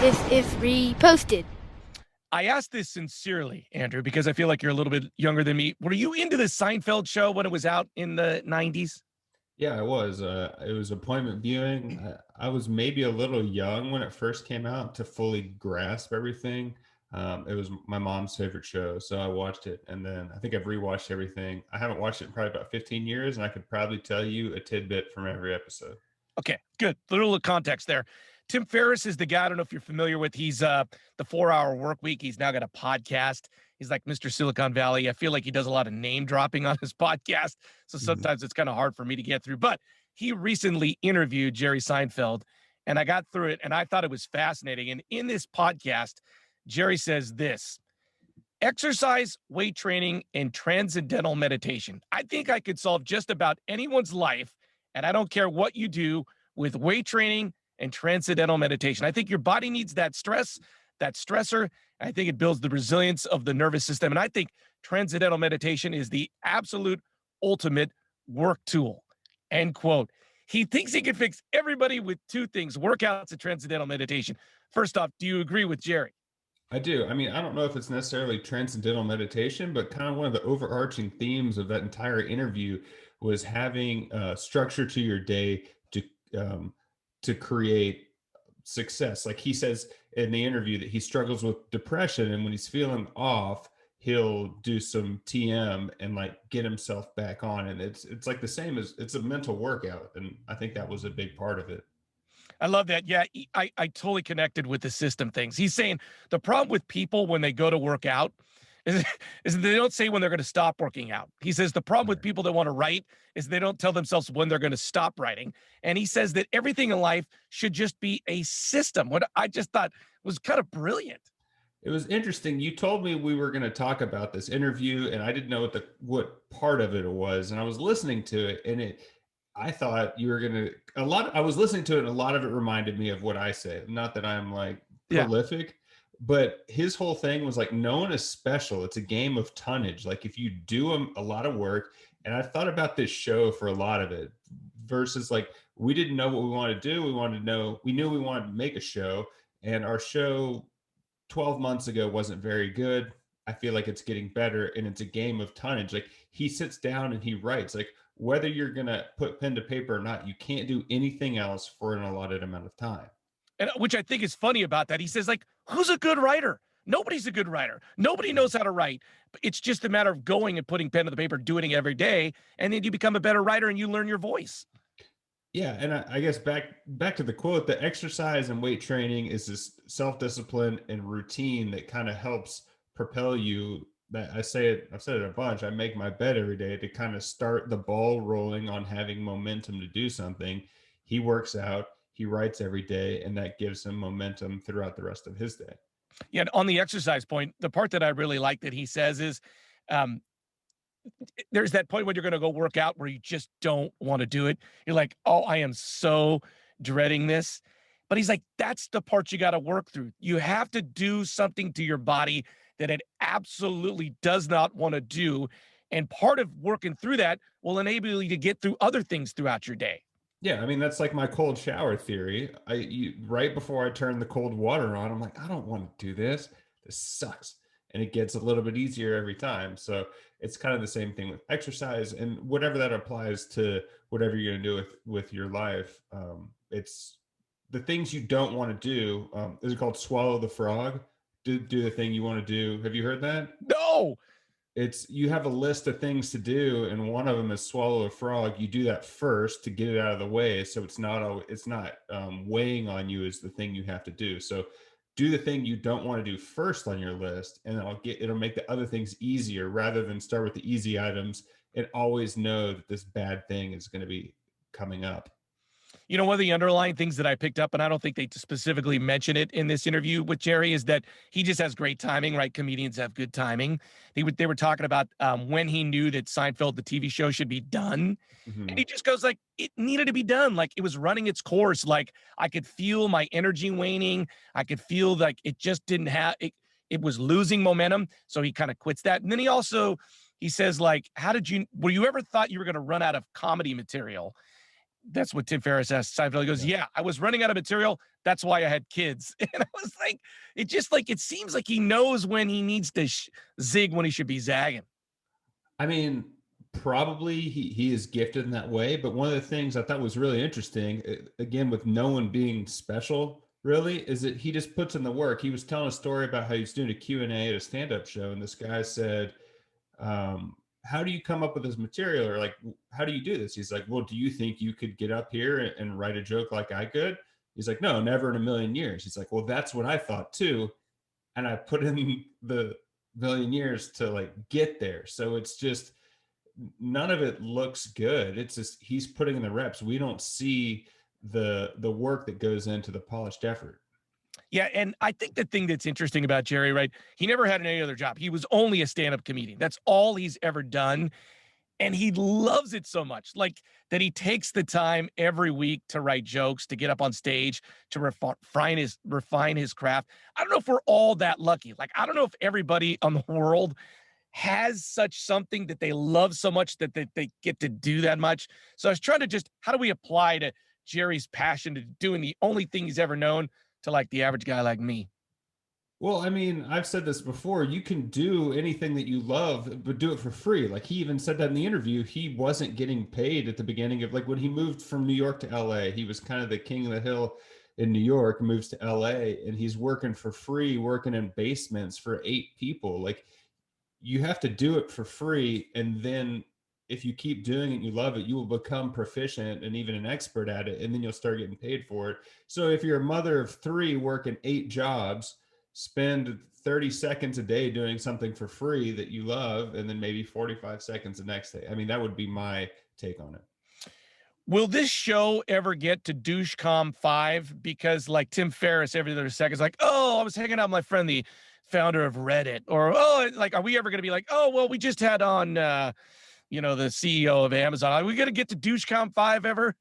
if reposted. I asked this sincerely, Andrew, because I feel like you're a little bit younger than me. Were you into the Seinfeld show when it was out in the 90s? Yeah, I was. It was appointment viewing. I was maybe a little young when it first came out to fully grasp everything. It was my mom's favorite show, so I watched it, and then I think I've rewatched everything. I haven't watched it in probably about 15 years, and I could probably tell you a tidbit from every episode. Okay, good. Little context there. Tim Ferris is the guy. I don't know if you're familiar with. He's the 4 Hour Work Week. He's now got a podcast. He's like Mr. Silicon Valley. I feel like he does a lot of name dropping on his podcast. So sometimes it's kind of hard for me to get through. But he recently interviewed Jerry Seinfeld, and I got through it, and I thought it was fascinating. And in this podcast, Jerry says this: exercise, weight training, and transcendental meditation. I think I could solve just about anyone's life, and I don't care what you do, with weight training and transcendental meditation. I think your body needs that stress, that stressor. I think it builds the resilience of the nervous system. And I think transcendental meditation is the absolute ultimate work tool. End quote. He thinks he can fix everybody with two things: workouts and transcendental meditation. First off, do you agree with Jerry? I do. I mean, I don't know if it's necessarily transcendental meditation, but kind of one of the overarching themes of that entire interview was having structure to your day um, to create success. Like he says in the interview that he struggles with depression, and when he's feeling off, he'll do some TM and like get himself back on. And it's like the same as it's a mental workout, and I think that was a big part of it. I love that. Yeah, I totally connected with the system things. He's saying the problem with people when they go to work out is, is they don't say when they're going to stop working out. He says the problem with people that want to write is they don't tell themselves when they're going to stop writing. And he says that everything in life should just be a system. What I just thought was kind of brilliant. It was interesting. You told me we were going to talk about this interview, and I didn't know what part of it was. And I was listening to it, and I thought you were going to I was listening to it, and a lot of it reminded me of what I say. Not that I'm like prolific, but his whole thing was like, no one is special. It's a game of tonnage. Like if you do a lot of work, and I thought about this show for a lot of it versus like, we didn't know what we wanted to do. We knew we wanted to make a show, and our show 12 months ago wasn't very good. I feel like it's getting better, and it's a game of tonnage. Like he sits down and he writes, like whether you're going to put pen to paper or not, you can't do anything else for an allotted amount of time. And which I think is funny about that. He says, like, who's a good writer? Nobody's a good writer. Nobody knows how to write. It's just a matter of going and putting pen to the paper, doing it every day, and then you become a better writer and you learn your voice. Yeah, and I guess back to the quote, the exercise and weight training is this self-discipline and routine that kind of helps propel you. That I've said it a bunch. I make my bed every day to kind of start the ball rolling on having momentum to do something. He works out, he writes every day, and that gives him momentum throughout the rest of his day. Yeah, and on the exercise point, the part that I really like that he says is, there's that point when you're going to go work out where you just don't want to do it. You're like, oh, I am so dreading this. But he's like, that's the part you got to work through. You have to do something to your body that it absolutely does not want to do. And part of working through that will enable you to get through other things throughout your day. Yeah, I mean, that's like my cold shower theory. Right before I turn the cold water on, I'm like, I don't want to do this. This sucks. And it gets a little bit easier every time. So it's kind of the same thing with exercise, and whatever that applies to whatever you're going to do with your life. It's the things you don't want to do. Is it called swallow the frog? Do the thing you want to do. Have you heard that? No. It's you have a list of things to do, and one of them is swallow a frog. You do that first to get it out of the way, so it's not weighing on you as the thing you have to do. So do the thing you don't want to do first on your list, and it'll make the other things easier rather than start with the easy items and always know that this bad thing is going to be coming up. You know, one of the underlying things that I picked up, and I don't think they specifically mention it in this interview with Jerry, is that he just has great timing, right? Comedians have good timing. They were talking about when he knew that Seinfeld, the TV show, should be done. Mm-hmm. And he just goes like, it needed to be done. Like it was running its course. Like I could feel my energy waning. I could feel like it just didn't have, it was losing momentum. So he kind of quits that. And then he says like, were you ever thought you were going to run out of comedy material? That's what Tim Ferriss asked Seinfeld. He goes, Yeah. yeah, I was running out of material. That's why I had kids. And I was like, it seems like he knows when he needs to zig when he should be zagging. I mean, probably he is gifted in that way. But one of the things I thought was really interesting, again, with no one being special, really, is that he just puts in the work. He was telling a story about how he's doing a Q&A at a stand-up show, and this guy said, how do you come up with this material? Or like, how do you do this? He's like, well, do you think you could get up here and write a joke like I could? He's like, no, never in a million years. He's like, well, that's what I thought too. And I put in the million years to like get there. So it's just, none of it looks good. It's just, he's putting in the reps. We don't see the work that goes into the polished effort. Yeah, and I think the thing that's interesting about Jerry, right? He never had any other job. He was only a stand-up comedian. That's all he's ever done. And he loves it so much, like that he takes the time every week to write jokes, to get up on stage, to refine his craft. I don't know if we're all that lucky. Like, I don't know if everybody on the world has such something that they love so much that they get to do that much. So I was trying to just, how do we apply to Jerry's passion to doing the only thing he's ever known to like the average guy like me? Well, I mean, I've said this before. You can do anything that you love, but do it for free. Like he even said that in the interview. He wasn't getting paid at the beginning of, like, when he moved from New York to LA. He was kind of the king of the hill in New York, moves to LA, and he's working for free, working in basements for 8 people. Like, you have to do it for free, and then if you keep doing it, you love it, you will become proficient and even an expert at it, and then you'll start getting paid for it. So if you're a mother of 3 working 8 jobs, spend 30 seconds a day doing something for free that you love, and then maybe 45 seconds the next day. I mean, that would be my take on it. Will this show ever get to douchecom 5? Because like Tim Ferriss every other second is like, oh, I was hanging out with my friend, the founder of Reddit. Or, oh, like, are we ever going to be like, oh, well, we just had on, the CEO of Amazon. Are we going to get to douchecom 5 ever?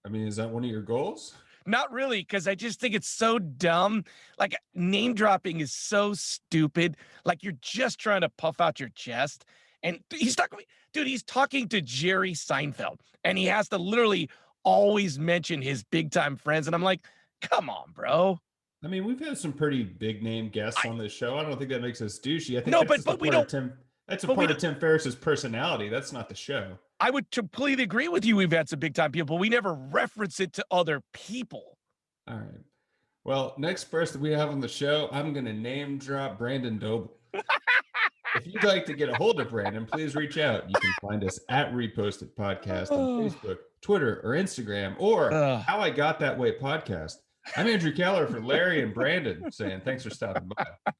I mean, is that one of your goals? Not really, because I just think it's so dumb. Like, name dropping is so stupid. Like, you're just trying to puff out your chest. And he's talking to Jerry Seinfeld, and he has to literally always mention his big time friends. And I'm like, come on, bro. I mean, we've had some pretty big name guests on this show. I don't think that makes us douchey. I think No, that's but we don't. That's a part of Tim Ferriss's personality. That's not the show. I would completely agree with you. We've had some big time people, but we never reference it to other people. All right. Well, next person we have on the show, I'm going to name drop Brandon Doble. If you'd like to get a hold of Brandon, please reach out. You can find us at Reposted Podcast on Facebook, Twitter, or Instagram, or How I Got That Way Podcast. I'm Andrew Keller for Larry and Brandon saying thanks for stopping by.